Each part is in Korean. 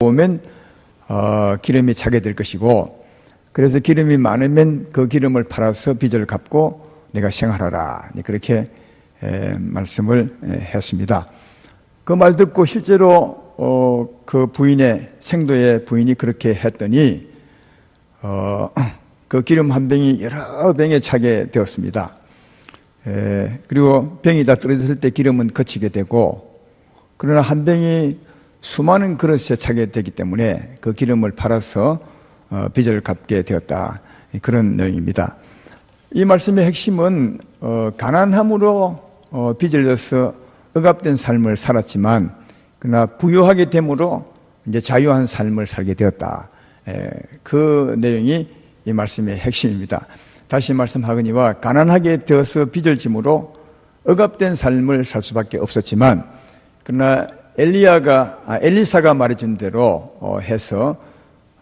오면 기름이 차게 될 것이고, 그래서 기름이 많으면 그 기름을 팔아서 빚을 갚고 내가 생활하라, 그렇게 말씀을 했습니다. 그 말 듣고 실제로 그 부인의, 생도의 부인이 그렇게 했더니 그 기름 한 병이 여러 병에 차게 되었습니다. 그리고 병이 다 떨어졌을 때 기름은 거치게 되고, 그러나 한 병이 수많은 그릇에 차게 되기 때문에 그 기름을 팔아서 빚을 갚게 되었다, 그런 내용입니다. 이 말씀의 핵심은 가난함으로 빚을 져서 억압된 삶을 살았지만, 그러나 부유하게 됨으로 이제 자유한 삶을 살게 되었다, 그 내용이 이 말씀의 핵심입니다. 다시 말씀하거니와 가난하게 되어서 빚을 짐으로 억압된 삶을 살 수밖에 없었지만, 그러나 엘리사가 말해준 대로 해서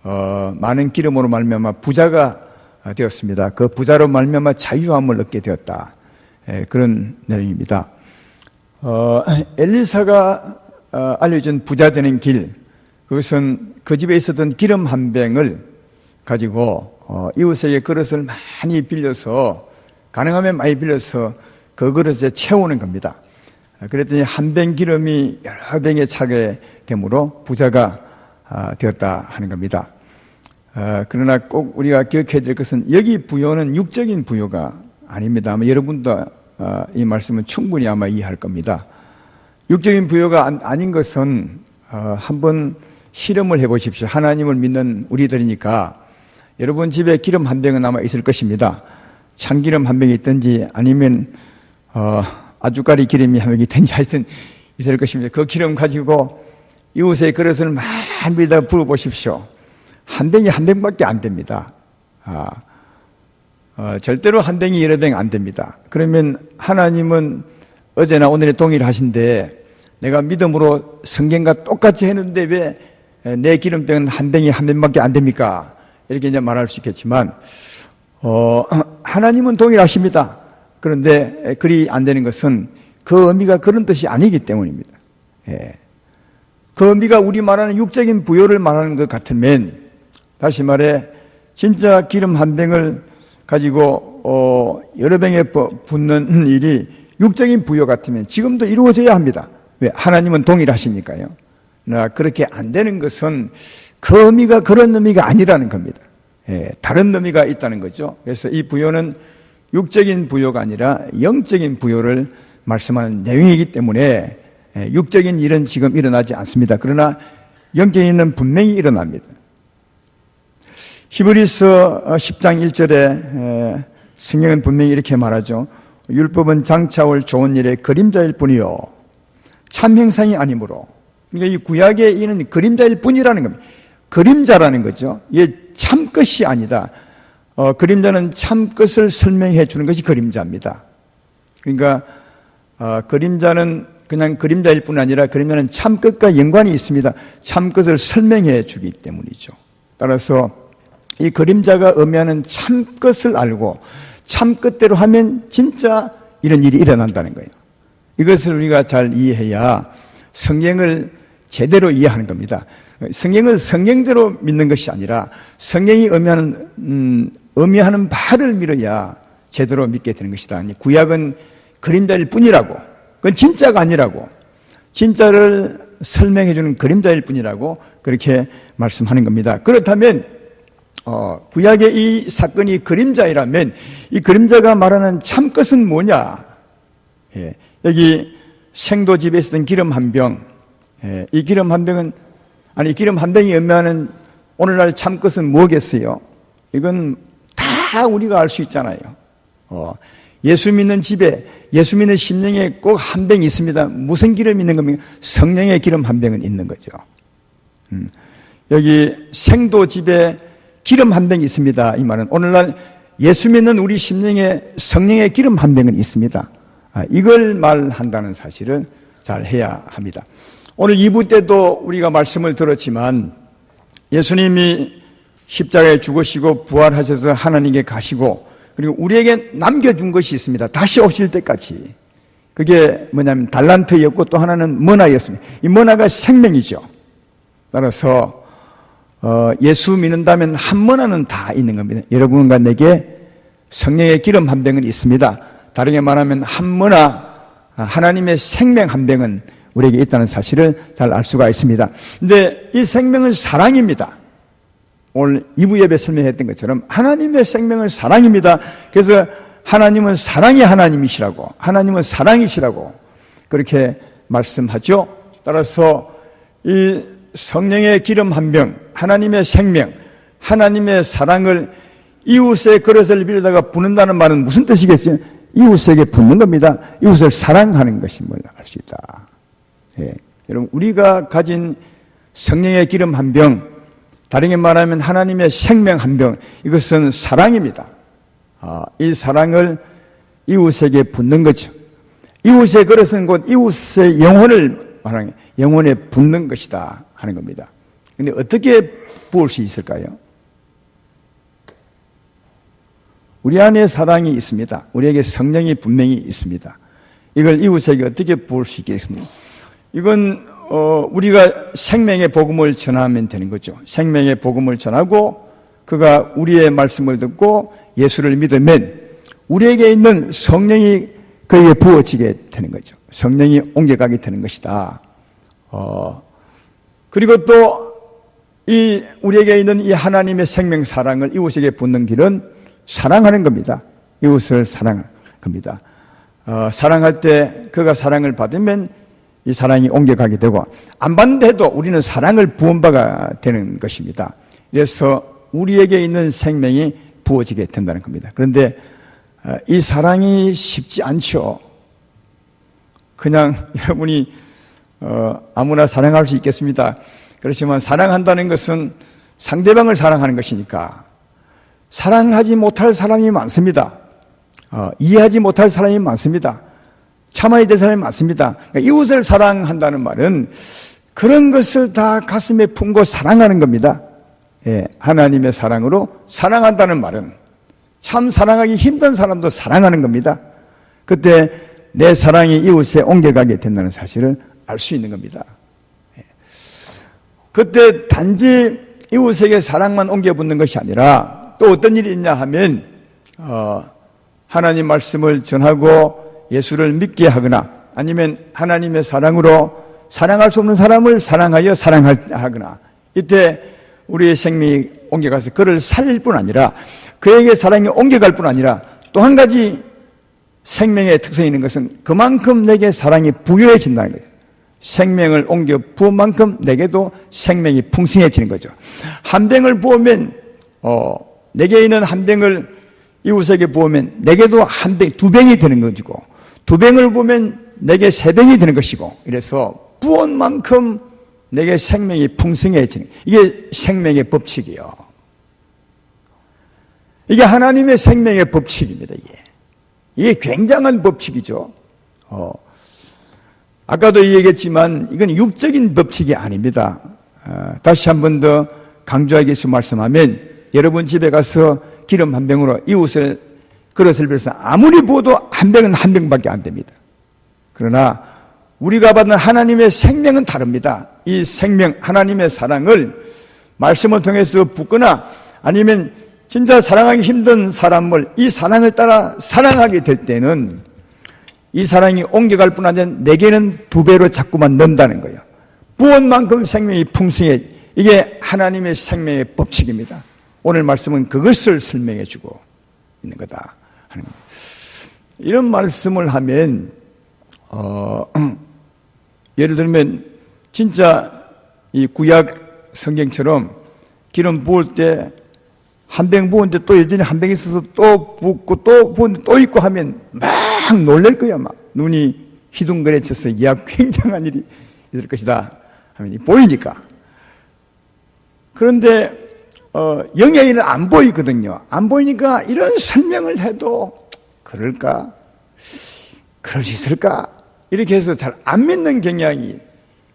많은 기름으로 말미암아 부자가 되었습니다. 그 부자로 말미암아 자유함을 얻게 되었다, 그런 내용입니다. 엘리사가 알려준 부자 되는 길, 그것은 그 집에 있었던 기름 한 병을 가지고 이웃에게 그릇을 많이 빌려서, 가능하면 많이 빌려서 그 그릇에 채우는 겁니다. 그랬더니 한 병 기름이 여러 병에 차게 되므로 부자가 되었다 하는 겁니다. 그러나 꼭 우리가 기억해야 될 것은, 여기 부요는 육적인 부요가 아닙니다. 아마 여러분도 이 말씀은 충분히 아마 이해할 겁니다. 육적인 부요가 아닌 것은 한번 실험을 해보십시오. 하나님을 믿는 우리들이니까 여러분 집에 기름 한 병은 아마 있을 것입니다. 참기름 한 병이 있든지 아니면 아주까리 기름이 한 병이 있든지 하여튼 있을 것입니다. 그 기름 가지고 이웃의 그릇을 많이 빌다 부어보십시오. 한 병이 한 병밖에 안 됩니다. 절대로 한 병이 여러 병 안 됩니다. 그러면 하나님은 어제나 오늘에 동일하신데 내가 믿음으로 성경과 똑같이 했는데 왜 내 기름병은 한 병이 한 병밖에 안 됩니까? 이렇게 이제 말할 수 있겠지만, 하나님은 동일하십니다. 그런데 그리 안 되는 것은 그 의미가 그런 뜻이 아니기 때문입니다. 그 의미가 우리 말하는 육적인 부요를 말하는 것 같으면, 다시 말해 진짜 기름 한 병을 가지고 여러 병에 붓는 일이 육적인 부요 같으면 지금도 이루어져야 합니다. 왜? 하나님은 동일하시니까요. 나 그렇게 안 되는 것은 그 의미가 그런 의미가 아니라는 겁니다. 다른 의미가 있다는 거죠. 그래서 이 부요는 육적인 부요가 아니라 영적인 부요를 말씀하는 내용이기 때문에 육적인 일은 지금 일어나지 않습니다. 그러나 영적인 일은 분명히 일어납니다. 히브리서 10장 1절에 성경은 분명히 이렇게 말하죠. 율법은 장차 올 좋은 일의 그림자일 뿐이요 참 형상이 아니므로. 그러니까 이 구약의 이는 그림자일 뿐이라는 겁니다. 그림자라는 거죠. 이게 참것이 아니다. 그림자는 참것을 설명해 주는 것이 그림자입니다. 그러니까 그림자는 그냥 그림자일 뿐 아니라 그림자는 참것과 연관이 있습니다. 참것을 설명해 주기 때문이죠. 따라서 이 그림자가 의미하는 참것을 알고 참것대로 하면 진짜 이런 일이 일어난다는 거예요. 이것을 우리가 잘 이해해야 성경을 제대로 이해하는 겁니다. 성경은 성경대로 믿는 것이 아니라 성경이 의미하는 바를 믿어야 제대로 믿게 되는 것이다. 구약은 그림자일 뿐이라고, 그건 진짜가 아니라고, 진짜를 설명해 주는 그림자일 뿐이라고 그렇게 말씀하는 겁니다. 그렇다면 구약의 이 사건이 그림자이라면 이 그림자가 말하는 참것은 뭐냐? 여기 생도 집에 있었던 기름 한 병, 이 기름 한 병은, 기름 한 병이 의미하는 오늘날 참것은 뭐겠어요? 이건 다 우리가 알 수 있잖아요. 예수 믿는 집에, 예수 믿는 심령에 꼭 한 병이 있습니다. 무슨 기름이 있는 겁니까? 성령의 기름 한 병은 있는 거죠. 여기 생도 집에 기름 한 병이 있습니다. 이 말은 오늘날 예수 믿는 우리 심령에 성령의 기름 한 병은 있습니다. 이걸 말한다는 사실을 잘 해야 합니다. 오늘 2부 때도 우리가 말씀을 들었지만 예수님이 십자가에 죽으시고 부활하셔서 하나님께 가시고 그리고 우리에게 남겨준 것이 있습니다. 다시 오실 때까지. 그게 뭐냐면 달란트였고 또 하나는 머나였습니다. 이 머나가 생명이죠. 따라서 예수 믿는다면 한 번은 다 있는 겁니다. 여러분과 내게 성령의 기름 한 병은 있습니다. 다르게 말하면 한 번아 하나님의 생명 한 병은 우리에게 있다는 사실을 잘 알 수가 있습니다. 근데 이 생명은 사랑입니다. 오늘 2부 예배 설명했던 것처럼 하나님의 생명은 사랑입니다. 그래서 하나님은 사랑의 하나님이시라고, 하나님은 사랑이시라고 그렇게 말씀하죠. 따라서 이 성령의 기름 한 병, 하나님의 생명, 하나님의 사랑을 이웃의 그릇을 빌려다가 붓는다는 말은 무슨 뜻이겠어요? 이웃에게 붓는 겁니다. 이웃을 사랑하는 것임을 알 수 있다. 예. 여러분, 우리가 가진 성령의 기름 한 병, 다르게 말하면 하나님의 생명 한 병, 이것은 사랑입니다. 이 사랑을 이웃에게 붓는 거죠. 이웃의 그릇은 곧 이웃의 영혼을 말하는, 영혼에 붓는 것이다 하는 겁니다. 근데 어떻게 부을 수 있을까요? 우리 안에 사랑이 있습니다. 우리에게 성령이 분명히 있습니다. 이걸 이웃에게 어떻게 부을 수 있겠습니까? 이건 우리가 생명의 복음을 전하면 되는 거죠. 생명의 복음을 전하고 그가 우리의 말씀을 듣고 예수를 믿으면 우리에게 있는 성령이 그에게 부어지게 되는 거죠. 성령이 옮겨가게 되는 것이다. 그리고 또 이 우리에게 있는 이 하나님의 생명 사랑을 이웃에게 붓는 길은 사랑하는 겁니다. 이웃을 사랑하는 겁니다. 사랑할 때 그가 사랑을 받으면 이 사랑이 옮겨가게 되고 안 받는데도 우리는 사랑을 부은 바가 되는 것입니다. 그래서 우리에게 있는 생명이 부어지게 된다는 겁니다. 그런데 이 사랑이 쉽지 않죠. 그냥 여러분이 아무나 사랑할 수 있겠습니다. 그렇지만 사랑한다는 것은 상대방을 사랑하는 것이니까 사랑하지 못할 사람이 많습니다. 이해하지 못할 사람이 많습니다. 참아야 될 사람이 많습니다. 그러니까 이웃을 사랑한다는 말은 그런 것을 다 가슴에 품고 사랑하는 겁니다. 예, 하나님의 사랑으로 사랑한다는 말은 참 사랑하기 힘든 사람도 사랑하는 겁니다. 그때 내 사랑이 이웃에 옮겨가게 된다는 사실을 알 수 있는 겁니다. 예. 그때 단지 이웃에게 사랑만 옮겨붙는 것이 아니라 또 어떤 일이 있냐 하면 하나님 말씀을 전하고 예수를 믿게 하거나 아니면 하나님의 사랑으로 사랑할 수 없는 사람을 사랑하여 사랑하거나 이때 우리의 생명이 옮겨가서 그를 살릴 뿐 아니라 그에게 사랑이 옮겨갈 뿐 아니라 또 한 가지 생명의 특성이 있는 것은 그만큼 내게 사랑이 부여해진다는 거죠. 생명을 옮겨 부은 만큼 내게도 생명이 풍성해지는 거죠. 한 병을 부으면 내게 있는 한 병을 이웃에게 부으면 내게도 한 병, 두 병이 되는 것이고 두 병을 부으면 내게 세 병이 되는 것이고 이래서 부은 만큼 내게 생명이 풍성해지는 이게 생명의 법칙이에요. 이게 하나님의 생명의 법칙입니다. 이게 굉장한 법칙이죠. 아까도 얘기했지만 이건 육적인 법칙이 아닙니다. 다시 한 번 더 강조하기 위해서 말씀하면 여러분 집에 가서 기름 한 병으로 이웃을 그릇을 빌어서 아무리 부어도 한 병은 한 병밖에 안 됩니다. 그러나 우리가 받는 하나님의 생명은 다릅니다. 이 생명 하나님의 사랑을 말씀을 통해서 붓거나 아니면 진짜 사랑하기 힘든 사람을 이 사랑을 따라 사랑하게 될 때는 이 사랑이 옮겨갈 뿐 아니라 내게는 두 배로 자꾸만 넣는다는 거예요. 부은 만큼 생명이 풍성해. 이게 하나님의 생명의 법칙입니다. 오늘 말씀은 그것을 설명해 주고 있는 거다 하는 겁니다. 이런 말씀을 하면 예를 들면 진짜 이 구약 성경처럼 기름 부을 때 한 병 부었는데 또 여전히 한 병 있어서 또 붓고 또 부었는데 또 있고 하면 막 놀랄 거야. 막 눈이 휘둥그레쳐서 이야 굉장한 일이 있을 것이다 하면 보이니까. 그런데 영예인은 안 보이거든요. 안 보이니까 이런 설명을 해도 그럴까? 그럴 수 있을까? 이렇게 해서 잘 안 믿는 경향이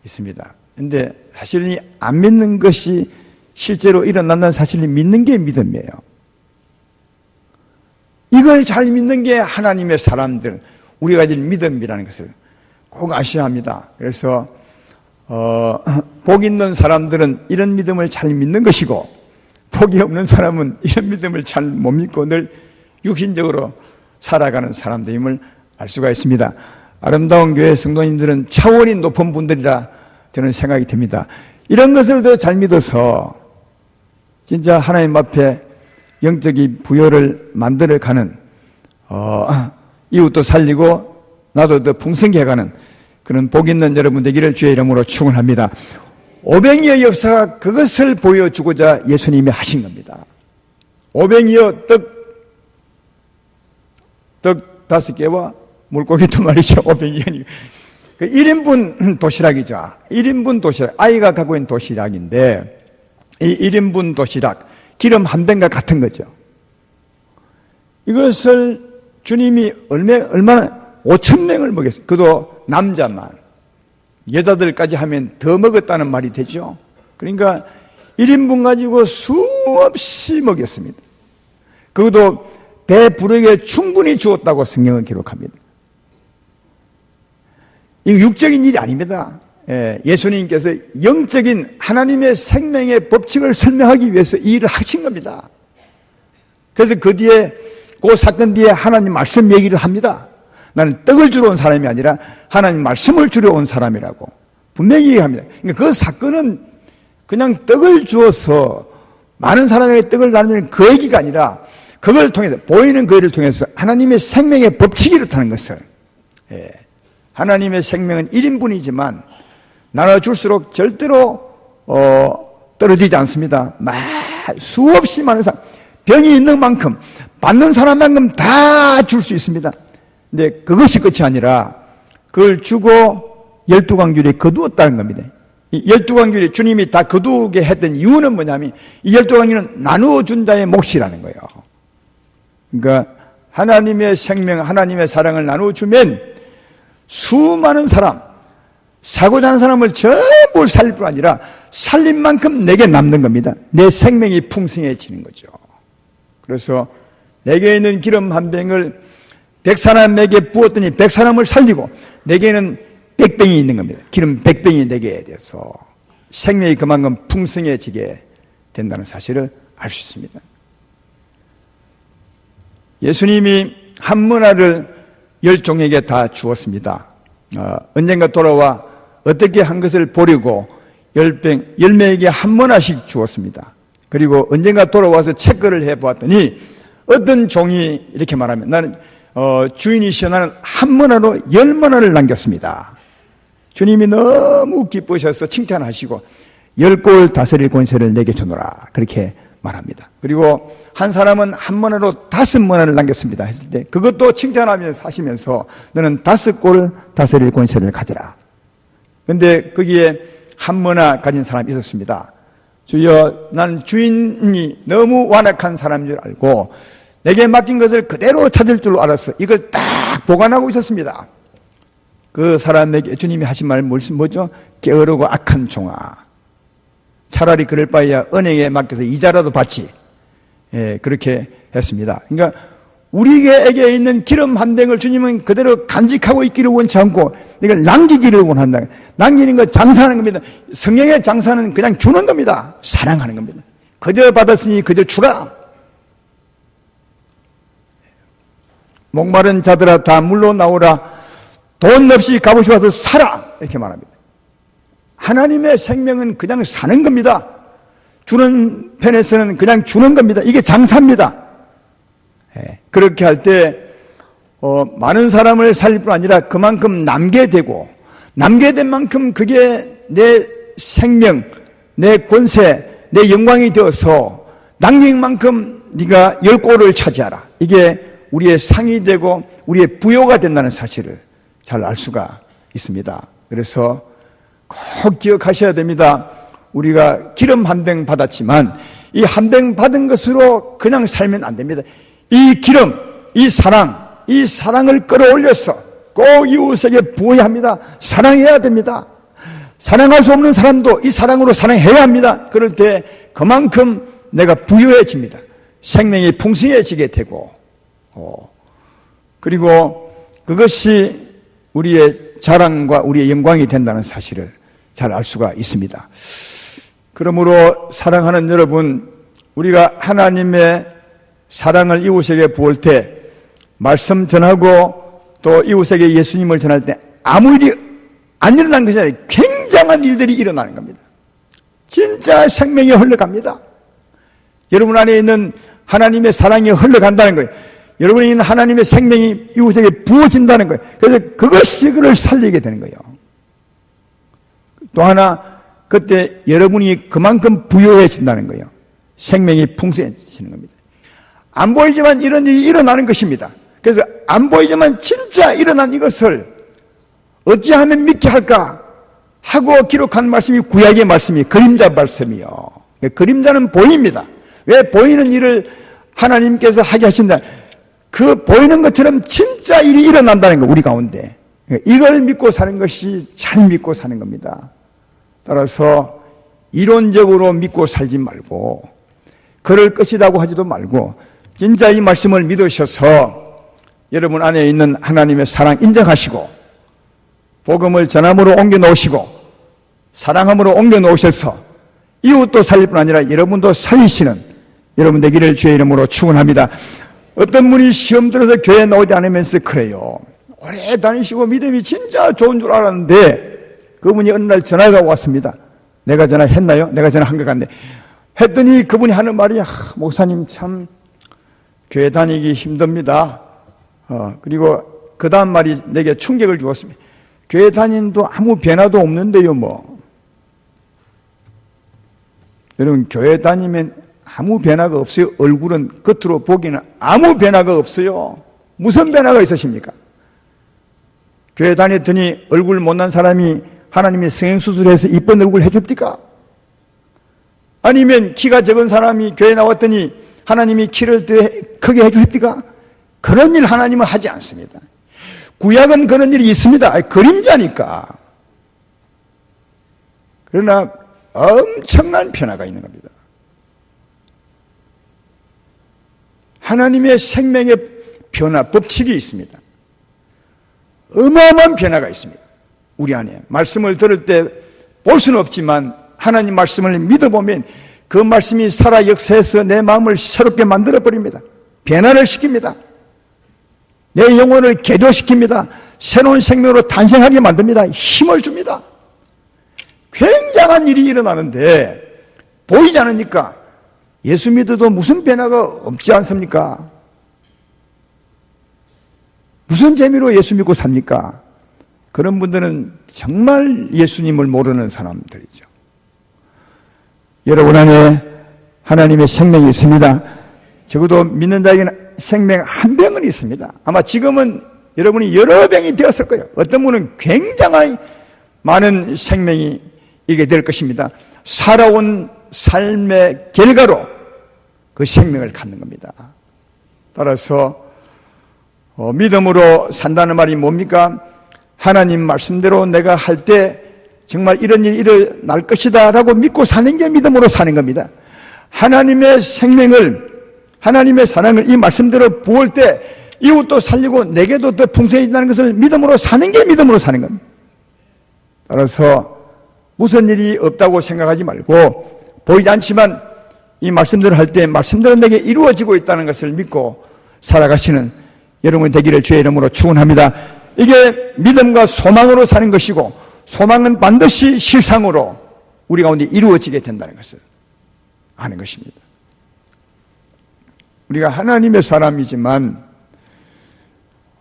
있습니다. 그런데 사실은 이 안 믿는 것이 실제로 일어난다는 사실을 믿는 게 믿음이에요. 이걸 잘 믿는 게 하나님의 사람들, 우리가 가진 믿음이라는 것을 꼭 아셔야 합니다. 그래서 복 있는 사람들은 이런 믿음을 잘 믿는 것이고, 복이 없는 사람은 이런 믿음을 잘 못 믿고 늘 육신적으로 살아가는 사람들임을 알 수가 있습니다. 아름다운 교회 성도님들은 차원이 높은 분들이라 저는 생각이 됩니다. 이런 것을 더 잘 믿어서 진짜 하나님 앞에 영적인 부여를 만들어가는, 이웃도 살리고 나도 더 풍성히 해가는 그런 복 있는 여러분 되기를 주의 이름으로 축원합니다. 오병이어 역사가 그것을 보여주고자 예수님이 하신 겁니다. 오병이어 떡 5개와 물고기 2마리죠. 오병이어니 그 1인분 도시락이죠. 1인분 도시락, 아이가 갖고 있는 도시락인데, 이 1인분 도시락, 기름 한 병과 같은 거죠. 이것을 주님이 얼마나 5,000명을 먹였어요. 그도 남자만. 여자들까지 하면 더 먹었다는 말이 되죠. 그러니까 1인분 가지고 수없이 먹였습니다. 그것도 배부르게 충분히 주었다고 성경은 기록합니다. 이거 육적인 일이 아닙니다. 예수님께서 영적인 하나님의 생명의 법칙을 설명하기 위해서 이 일을 하신 겁니다. 그래서 그 뒤에, 그 사건 뒤에 하나님 말씀 얘기를 합니다. 나는 떡을 주러 온 사람이 아니라 하나님 말씀을 주러 온 사람이라고 분명히 얘기합니다. 그러니까 그 사건은 그냥 떡을 주어서 많은 사람에게 떡을 나누는 그 얘기가 아니라, 그걸 통해서, 보이는 그 일을 통해서 하나님의 생명의 법칙이 이렇다는 것을, 하나님의 생명은 1인분이지만 나눠줄수록 절대로 떨어지지 않습니다. 수없이 많은 사람, 병이 있는 만큼, 받는 사람만큼 다 줄 수 있습니다. 근데 그것이 끝이 아니라 그걸 주고 12광줄이 거두었다는 겁니다. 이 12광줄이 주님이 다 거두게 했던 이유는 뭐냐면, 이 12광줄은 나누어 준 자의 몫이라는 거예요. 그러니까 하나님의 생명, 하나님의 사랑을 나누어 주면 수많은 사람, 사고자 하는 사람을 전부 살릴 뿐 아니라 살린 만큼 내게 남는 겁니다. 내 생명이 풍성해지는 거죠. 그래서 내게 있는 기름 한 병을 100사람에게 부었더니 100사람을 살리고, 내게는 100병이 있는 겁니다. 기름 100병이 내게 돼서 생명이 그만큼 풍성해지게 된다는 사실을 알 수 있습니다. 예수님이 한 문화를 10종에게 다 주었습니다. 언젠가 돌아와 어떻게 한 것을 보려고 10명에게 한 문화씩 주었습니다. 그리고 언젠가 돌아와서 체크를 해보았더니 어떤 종이 이렇게 말하면, 나는 주인이시여 나는 한 문화로 10문화를 남겼습니다. 주님이 너무 기쁘셔서 칭찬하시고 10골 다스릴 권세를 내게 주노라, 그렇게 말합니다. 그리고 한 사람은 한 문화로 5문화를 남겼습니다 했을 때, 그것도 칭찬하면서 하시면서 너는 5골 다스릴 권세를 가져라. 그런데 거기에 한 문화 가진 사람이 있었습니다. 주여, 나는 주인이 너무 완악한 사람인 줄 알고 내게 맡긴 것을 그대로 찾을 줄 알았어. 이걸 딱 보관하고 있었습니다. 그 사람에게 주님이 하신 말 뭐죠? 게으르고 악한 종아, 차라리 그럴 바에야 은행에 맡겨서 이자라도 받지. 그렇게 했습니다. 그러니까 우리에게 있는 기름 한 병을 주님은 그대로 간직하고 있기를 원치 않고 이걸 남기기를 원한다. 남기는 것, 장사하는 겁니다. 성령의 장사는 그냥 주는 겁니다. 사랑하는 겁니다. 그저 받았으니 그저 주라. 목마른 자들아 다 물러 나오라. 돈 없이 값없이 와서 살아. 이렇게 말합니다. 하나님의 생명은 그냥 사는 겁니다. 주는 편에서는 그냥 주는 겁니다. 이게 장사입니다. 그렇게 할 때 많은 사람을 살릴 뿐 아니라 그만큼 남게 되고, 남게 된 만큼 그게 내 생명, 내 권세, 내 영광이 되어서 남긴 만큼 네가 10골을 차지하라. 이게 우리의 상이 되고 우리의 부요가 된다는 사실을 잘 알 수가 있습니다. 그래서 꼭 기억하셔야 됩니다. 우리가 기름 한 병 받았지만 이 한 병 받은 것으로 그냥 살면 안 됩니다. 이 기름, 이 사랑을 끌어올려서 꼭 이웃에게 부어야 합니다. 사랑해야 됩니다. 사랑할 수 없는 사람도 이 사랑으로 사랑해야 합니다. 그럴 때 그만큼 내가 부유해집니다. 생명이 풍성해지게 되고, 그리고 그것이 우리의 자랑과 우리의 영광이 된다는 사실을 잘 알 수가 있습니다. 그러므로 사랑하는 여러분, 우리가 하나님의 사랑을 이웃에게 부을 때, 말씀 전하고 또 이웃에게 예수님을 전할 때 아무 일이 안 일어난 것이 아니라 굉장한 일들이 일어나는 겁니다. 진짜 생명이 흘러갑니다. 여러분 안에 있는 하나님의 사랑이 흘러간다는 거예요. 여러분이 있는 하나님의 생명이 이웃에게 부어진다는 거예요. 그래서 그것이 그를 살리게 되는 거예요. 또 하나, 그때 여러분이 그만큼 부유해진다는 거예요. 생명이 풍성해지는 겁니다. 안 보이지만 이런 일이 일어나는 것입니다. 그래서 안 보이지만 진짜 일어난 이것을 어찌하면 믿게 할까 하고 기록한 말씀이 구약의 말씀이 그림자 말씀이요. 그림자는 보입니다. 왜 보이는 일을 하나님께서 하게 하신다? 그 보이는 것처럼 진짜 일이 일어난다는 거, 우리 가운데. 이걸 믿고 사는 것이 잘 믿고 사는 겁니다. 따라서 이론적으로 믿고 살지 말고, 그럴 것이라고 하지도 말고, 진짜 이 말씀을 믿으셔서 여러분 안에 있는 하나님의 사랑 인정하시고, 복음을 전함으로 옮겨 놓으시고, 사랑함으로 옮겨 놓으셔서 이웃도 살릴 뿐 아니라 여러분도 살리시는 여러분 되기를 주의 이름으로 축원합니다. 어떤 분이 시험 들어서 교회에 나오지 않으면서 그래요. 오래 다니시고 믿음이 진짜 좋은 줄 알았는데 그분이 어느 날 전화가 왔습니다. 내가 전화했나요? 내가 전화한 것 같네. 했더니 그분이 하는 말이, 목사님 참 교회 다니기 힘듭니다. 그리고 그 다음 말이 내게 충격을 주었습니다. 교회 다니는도 아무 변화도 없는데요, 뭐. 여러분, 교회 다니면 아무 변화가 없어요. 얼굴은 겉으로 보기는 아무 변화가 없어요. 무슨 변화가 있으십니까? 교회 다녔더니 얼굴 못난 사람이 하나님이 성형수술해서 이쁜 얼굴 해줍니까? 아니면 키가 적은 사람이 교회 나왔더니 하나님이 키를 더 크게 해줍니까? 그런 일 하나님은 하지 않습니다. 구약은 그런 일이 있습니다. 그림자니까. 그러나 엄청난 변화가 있는 겁니다. 하나님의 생명의 변화, 법칙이 있습니다. 어마어마한 변화가 있습니다. 우리 안에. 말씀을 들을 때 볼 수는 없지만 하나님 말씀을 믿어보면 그 말씀이 살아 역사해서 내 마음을 새롭게 만들어버립니다. 변화를 시킵니다. 내 영혼을 개조시킵니다. 새로운 생명으로 탄생하게 만듭니다. 힘을 줍니다. 굉장한 일이 일어나는데 보이지 않으니까 예수 믿어도 무슨 변화가 없지 않습니까? 무슨 재미로 예수 믿고 삽니까? 그런 분들은 정말 예수님을 모르는 사람들이죠. 여러분 안에 하나님의 생명이 있습니다. 적어도 믿는 자에게는 생명 한 병은 있습니다. 아마 지금은 여러분이 여러 병이 되었을 거예요. 어떤 분은 굉장히 많은 생명이 이게 될 것입니다. 살아온 삶의 결과로 그 생명을 갖는 겁니다. 따라서 믿음으로 산다는 말이 뭡니까? 하나님 말씀대로 내가 할 때 정말 이런 일이 일어날 것이다 라고 믿고 사는 게 믿음으로 사는 겁니다. 하나님의 생명을, 하나님의 사랑을 이 말씀대로 부을 때 이웃도 살리고 내게도 더 풍성해진다는 것을 믿음으로 사는 게 믿음으로 사는 겁니다. 따라서 무슨 일이 없다고 생각하지 말고 보이지 않지만 이 말씀대로 할 때 말씀대로 내게 이루어지고 있다는 것을 믿고 살아가시는 여러분 되기를 주의 이름으로 축원합니다. 이게 믿음과 소망으로 사는 것이고 소망은 반드시 실상으로 우리 가운데 이루어지게 된다는 것을 아는 것입니다. 우리가 하나님의 사람이지만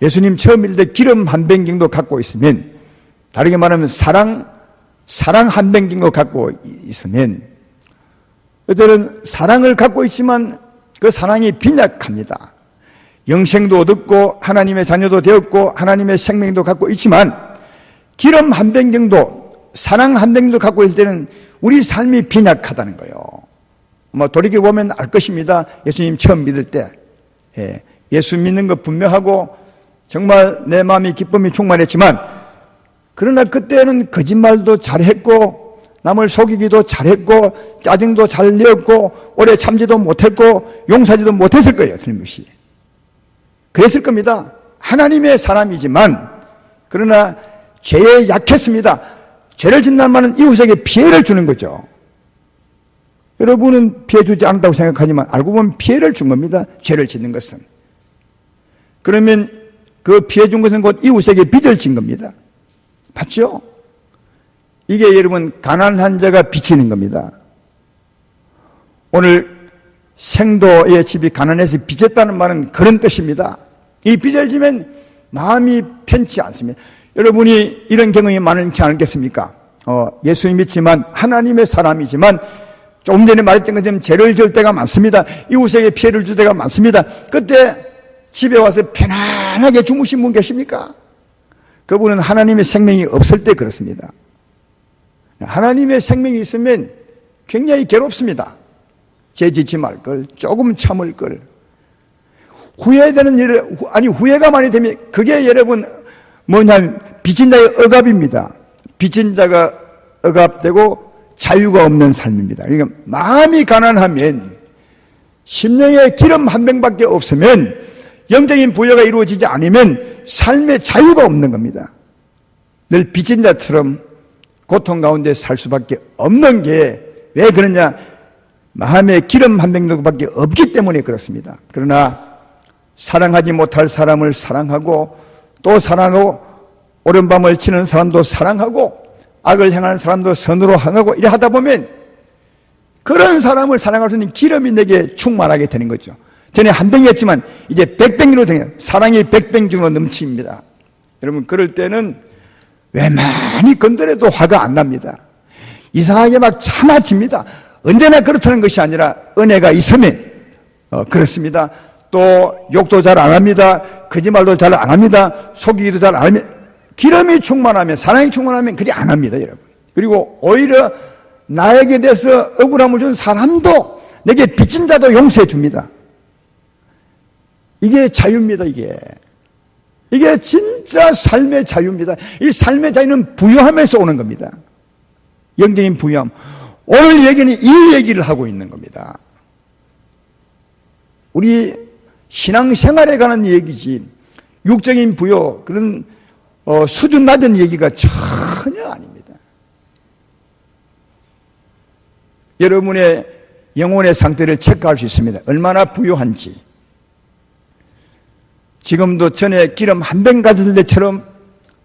예수님 처음 믿을 때 기름 한 병 정도 갖고 있으면, 다르게 말하면 사랑 한 병 정도 갖고 있으면, 그들은 사랑을 갖고 있지만 그 사랑이 빈약합니다. 영생도 얻었고 하나님의 자녀도 되었고 하나님의 생명도 갖고 있지만 기름 한 병 정도, 사랑 한 병 정도 갖고 있을 때는 우리 삶이 빈약하다는 거예요. 돌이켜보면 알 것입니다. 예수님 처음 믿을 때 예수 믿는 것 분명하고 정말 내 마음이 기쁨이 충만했지만, 그러나 그때는 거짓말도 잘했고 남을 속이기도 잘했고 짜증도 잘 내었고 오래 참지도 못했고 용서하지도 못했을 거예요. 틀림없이 그랬을 겁니다. 하나님의 사람이지만 그러나 죄에 약했습니다. 죄를 짓는 말은 이웃에게 피해를 주는 거죠. 여러분은 피해 주지 않았다고 생각하지만 알고 보면 피해를 준 겁니다. 죄를 짓는 것은. 그러면 그 피해 준 것은 곧 이웃에게 빚을 진 겁니다. 맞죠? 이게 여러분 가난한 자가 빚지는 겁니다. 오늘 생도의 집이 가난해서 빚졌다는 말은 그런 뜻입니다. 이 빚을 지면 마음이 편치 않습니다. 여러분이 이런 경험이 많지 않겠습니까? 예수님 믿지만 하나님의 사람이지만 조금 전에 말했던 것처럼 죄를 지을 때가 많습니다. 이웃에게 피해를 줄 때가 많습니다. 그때 집에 와서 편안하게 주무신 분 계십니까? 그분은 하나님의 생명이 없을 때 그렇습니다. 하나님의 생명이 있으면 굉장히 괴롭습니다. 죄 짓지 말 걸, 조금 참을 걸. 후회되는 일, 후회가 많이 되면 그게 여러분 뭐냐면 빚진 자의 억압입니다. 빚진 자가 억압되고 자유가 없는 삶입니다. 그러니까 마음이 가난하면 심령에 기름 한 병밖에 없으면 영적인 부여가 이루어지지 않으면 삶의 자유가 없는 겁니다. 늘 빚진 자처럼 고통 가운데 살 수밖에 없는 게 왜 그러냐? 마음에 기름 한 병밖에 없기 때문에 그렇습니다. 그러나 사랑하지 못할 사람을 사랑하고 또 사랑하고 오른밤을 치는 사람도 사랑하고 악을 행하는 사람도 선으로 행하고 이래 하다 보면 그런 사람을 사랑할 수 있는 기름이 내게 충만하게 되는 거죠. 전에 한 병이었지만 이제 100병으로 되는 사랑이 100병 넘칩니다. 여러분 그럴 때는 왜 많이 건드려도 화가 안 납니다. 이상하게 막 참아집니다. 언제나 그렇다는 것이 아니라 은혜가 있으면 그렇습니다. 또 욕도 잘 안 합니다. 거짓말도 잘 안 합니다. 속이기도 잘 안 합니다. 기름이 충만하면 사랑이 충만하면 그리 안 합니다, 여러분. 그리고 오히려 나에게 대해서 억울함을 준 사람도 내게 빚진 자도 용서해 줍니다. 이게 자유입니다, 이게. 이게 진짜 삶의 자유입니다. 이 삶의 자유는 부유함에서 오는 겁니다. 영적인 부유함. 오늘 얘기는 이 얘기를 하고 있는 겁니다. 우리 신앙생활에 관한 얘기지 육적인 부여 그런 수준 낮은 얘기가 전혀 아닙니다. 여러분의 영혼의 상태를 체크할 수 있습니다. 얼마나 부유한지. 지금도 전에 기름 한 병 가졌을 때처럼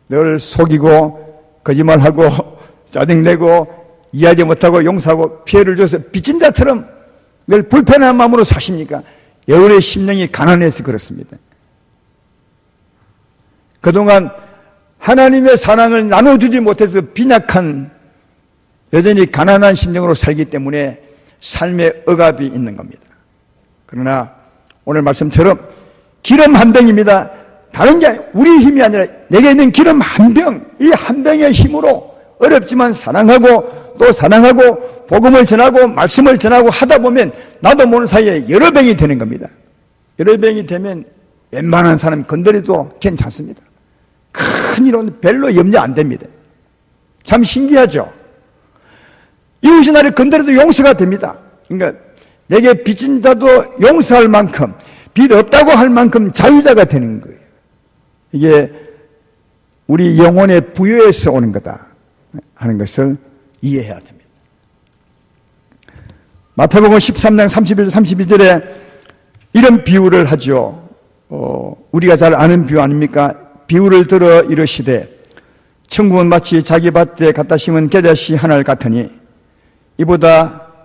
늘 속이고 거짓말하고 짜증내고 이해하지 못하고 용서하고 피해를 줘서 빚진 자처럼 늘 불편한 마음으로 사십니까? 여러분의 심령이 가난해서 그렇습니다. 그동안 하나님의 사랑을 나눠주지 못해서 빈약한 여전히 가난한 심령으로 살기 때문에 삶의 억압이 있는 겁니다. 그러나 오늘 말씀처럼 기름 한 병입니다. 다른 게 우리 힘이 아니라 내게 있는 기름 한 병, 이 한 병의 힘으로 어렵지만 사랑하고 또 사랑하고 복음을 전하고 말씀을 전하고 하다 보면 나도 모르는 사이에 여러 병이 되는 겁니다. 여러 병이 되면 웬만한 사람 건드려도 괜찮습니다. 큰일은 별로 염려 안 됩니다. 참 신기하죠? 이웃이 나를 건드려도 용서가 됩니다. 그러니까 내게 빚진 자도 용서할 만큼 빚 없다고 할 만큼 자유자가 되는 거예요. 이게 우리 영혼의 부여에서 오는 거다 하는 것을 이해해야 됩니다. 마태복음 13장 31절 32절에 이런 비유를 하죠. 우리가 잘 아는 비유 아닙니까? 비유를 들어 이르시되 천국은 마치 자기 밭에 갖다 심은 겨자씨 하나를 같으니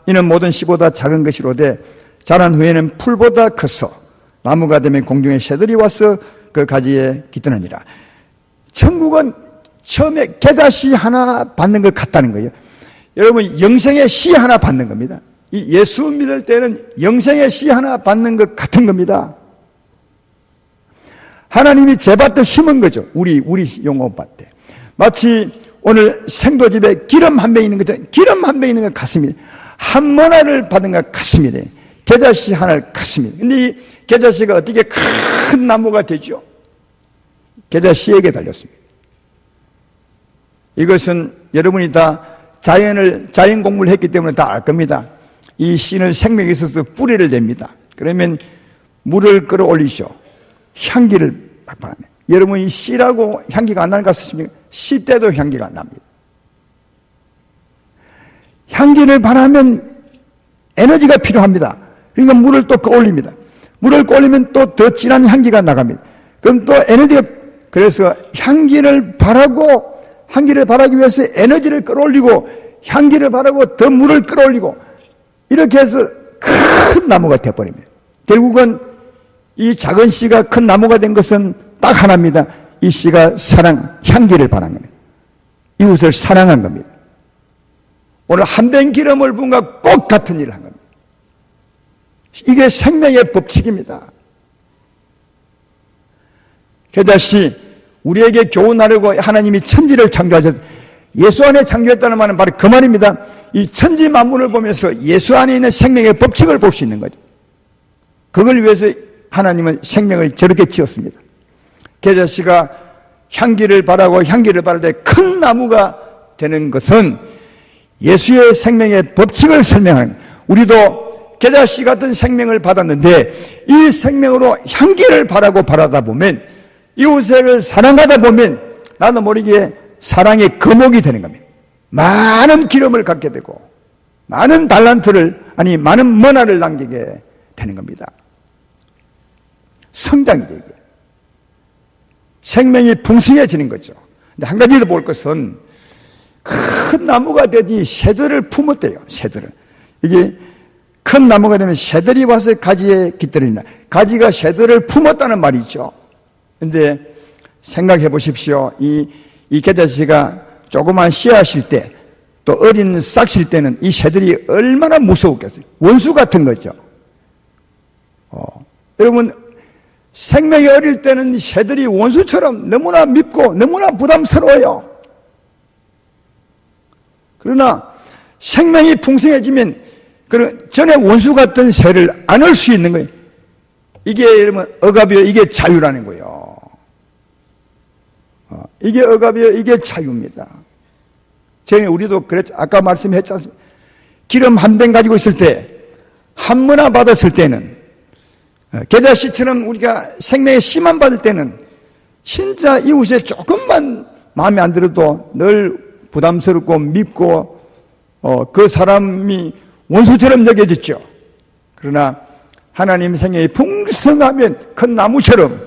이는 모든 씨보다 작은 것이로되 자란 후에는 풀보다 커서 나무가 되면 공중의 새들이 와서 그 가지에 깃드느니라. 천국은 처음에 겨자씨 하나 받는 것 같다는 거예요. 여러분 영생의 씨 하나 받는 겁니다. 이 예수 믿을 때는 영생의 씨 하나 받는 것 같은 겁니다. 하나님이 제 밭에 심은 거죠. 우리 영혼 밭에. 마치 오늘 생도집에 기름 한 병 있는 것처럼 기름 한 병 있는 것 같습니다. 한 모나를 받은 것 같습니다. 겨자씨 하나를 같습니다. 근데 이 겨자씨가 어떻게 큰 나무가 되죠? 겨자씨에게 달렸습니다. 이것은 여러분이 다 자연 공부를 했기 때문에 다 알 겁니다. 이 씨는 생명이 있어서 뿌리를 냅니다. 그러면 물을 끌어올리죠. 향기를 박박합니다. 여러분이 씨라고 향기가 안 나는 것 같습니까? 씨 때도 향기가 안 납니다. 향기를 바라면 에너지가 필요합니다. 그러니까 물을 또 끌어올립니다. 물을 끌어올리면 또 더 진한 향기가 나갑니다. 그럼 또 에너지가, 그래서 향기를 바라기 위해서 에너지를 끌어올리고, 향기를 바라고 더 물을 끌어올리고, 이렇게 해서 큰 나무가 되어버립니다. 결국은 이 작은 씨가 큰 나무가 된 것은 딱 하나입니다. 이 씨가 향기를 바란 겁니다. 이웃을 사랑한 겁니다. 오늘 한 병 기름을 부은 것과 꼭 같은 일을 한 겁니다. 이게 생명의 법칙입니다. 게다시 우리에게 교훈하려고 하나님이 천지를 창조하셨어요. 예수 안에 창조했다는 말은 바로 그 말입니다. 이 천지 만물을 보면서 예수 안에 있는 생명의 법칙을 볼 수 있는 거죠. 그걸 위해서 하나님은 생명을 저렇게 지었습니다. 게다시가 향기를 바라고 향기를 바랄 때 큰 나무가 되는 것은 예수의 생명의 법칙을 설명하는 거예요. 우리도 게다시 같은 생명을 받았는데 이 생명으로 향기를 바라다 보면, 이웃을 사랑하다 보면 나도 모르게 사랑의 거목이 되는 겁니다. 많은 기름을 갖게 되고 많은 많은 머나를 남기게 되는 겁니다. 성장이죠, 이게. 생명이 풍성해지는 거죠. 근데 한 가지 더 볼 것은 큰 나무가 되니 새들을 품었대요. 새들을. 이게 큰 나무가 되면 새들이 와서 가지에 깃들인다. 가지가 새들을 품었다는 말이죠. 근데 생각해 보십시오. 이 게다시가 조그만 씨앗일 때, 또 어린 싹일 때는 이 새들이 얼마나 무서웠겠어요. 원수 같은 거죠. 여러분, 생명이 어릴 때는 새들이 원수처럼 너무나 밉고 너무나 부담스러워요. 그러나 생명이 풍성해지면 전에 원수 같던 새를 안을 수 있는 거예요. 이게 여러분 억압이요, 이게 자유라는 거예요. 이게 억압이요, 이게 자유입니다. 우리도 그랬죠. 아까 말씀했지 않습니까? 기름 한 병 가지고 있을 때, 한 문화 받았을 때는, 게다시처럼 우리가 생명의 씨만 받을 때는 진짜 이웃에 조금만 마음에 안 들어도 늘 부담스럽고 밉고 그 사람이 원수처럼 여겨졌죠. 그러나 하나님 생명이 풍성하면 큰 나무처럼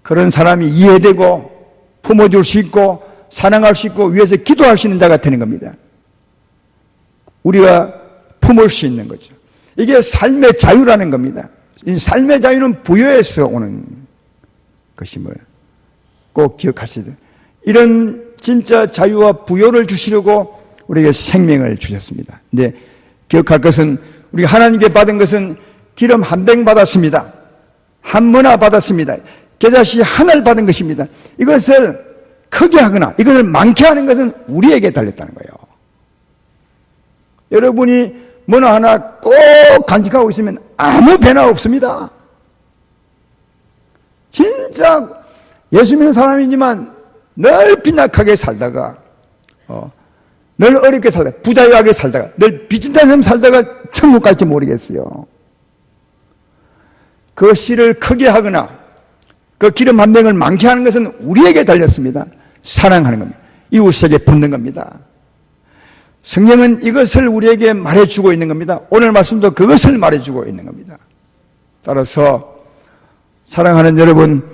그런 사람이 이해되고 품어줄 수 있고 사랑할 수 있고 위해서 기도할 수 있는 자가 되는 겁니다. 우리가 품을 수 있는 거죠. 이게 삶의 자유라는 겁니다. 이 삶의 자유는 부여에서 오는 것임을 꼭 기억하셔야 돼요. 이런 진짜 자유와 부여를 주시려고 우리에게 생명을 주셨습니다. 근데 기억할 것은, 우리가 하나님께 받은 것은 기름 한 병 받았습니다. 한 문화 받았습니다. 게다시 하나를 받은 것입니다. 이것을 크게 하거나 이것을 많게 하는 것은 우리에게 달렸다는 거예요. 여러분이 문화 하나 꼭 간직하고 있으면 아무 변화 없습니다. 진짜 예수 믿는 사람이지만 늘 빈약하게 살다가 늘 어렵게 살다가 부자유하게 살다가 늘 빚진다는 삶 살다가 천국 갈지 모르겠어요. 그 씨를 크게 하거나 그 기름 한 병을 많게 하는 것은 우리에게 달렸습니다. 사랑하는 겁니다. 이웃에게 붙는 겁니다. 성경은 이것을 우리에게 말해주고 있는 겁니다. 오늘 말씀도 그것을 말해주고 있는 겁니다. 따라서 사랑하는 여러분,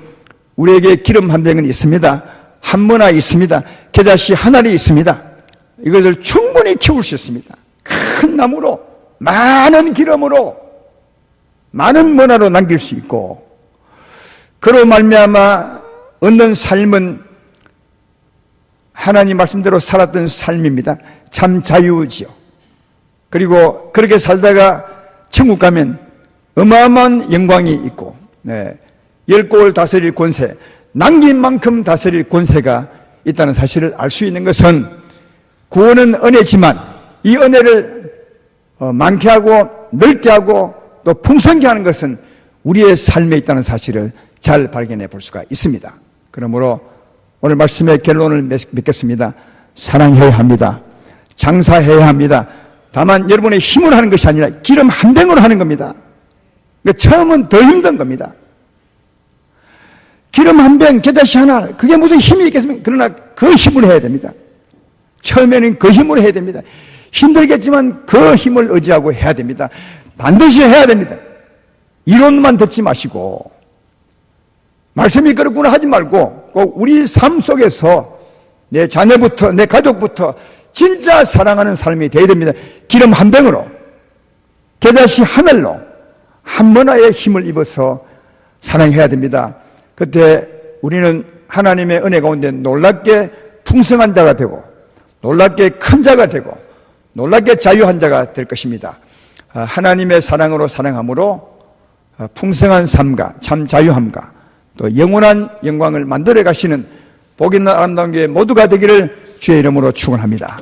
우리에게 기름 한 병은 있습니다. 한 문화 있습니다. 게다시 하늘이 있습니다. 이것을 충분히 키울 수 있습니다. 큰 나무로, 많은 기름으로, 많은 문화로 남길 수 있고, 그로 말미암아 얻는 삶은 하나님 말씀대로 살았던 삶입니다. 참 자유지요. 그리고 그렇게 살다가 천국 가면 어마어마한 영광이 있고, 열 골 다스릴 권세, 남긴 만큼 다스릴 권세가 있다는 사실을 알 수 있는 것은, 구원은 은혜지만 이 은혜를 많게 하고 넓게 하고 또 풍성케 하는 것은 우리의 삶에 있다는 사실을 잘 발견해 볼 수가 있습니다. 그러므로 오늘 말씀의 결론을 맺겠습니다. 사랑해야 합니다. 장사해야 합니다. 다만 여러분의 힘으로 하는 것이 아니라 기름 한 병으로 하는 겁니다. 그러니까 처음은 더 힘든 겁니다. 기름 한 병, 게다시 하나, 그게 무슨 힘이 있겠습니까? 그러나 그 힘으로 해야 됩니다. 처음에는 그 힘으로 해야 됩니다. 힘들겠지만 그 힘을 의지하고 해야 됩니다. 반드시 해야 됩니다. 이론만 듣지 마시고 말씀이 그렇구나 하지 말고 꼭 우리 삶 속에서 내 자녀부터 내 가족부터 진짜 사랑하는 삶이 되어야 됩니다. 기름 한 병으로 겨자씨 하늘로 한 번화의 힘을 입어서 사랑해야 됩니다. 그때 우리는 하나님의 은혜 가운데 놀랍게 풍성한 자가 되고 놀랍게 큰 자가 되고 놀랍게 자유한 자가 될 것입니다. 하나님의 사랑으로 사랑함으로 풍성한 삶과 참 자유함과 또 영원한 영광을 만들어 가시는 복 있는 아름다운 교회 모두가 되기를 주의 이름으로 축원합니다.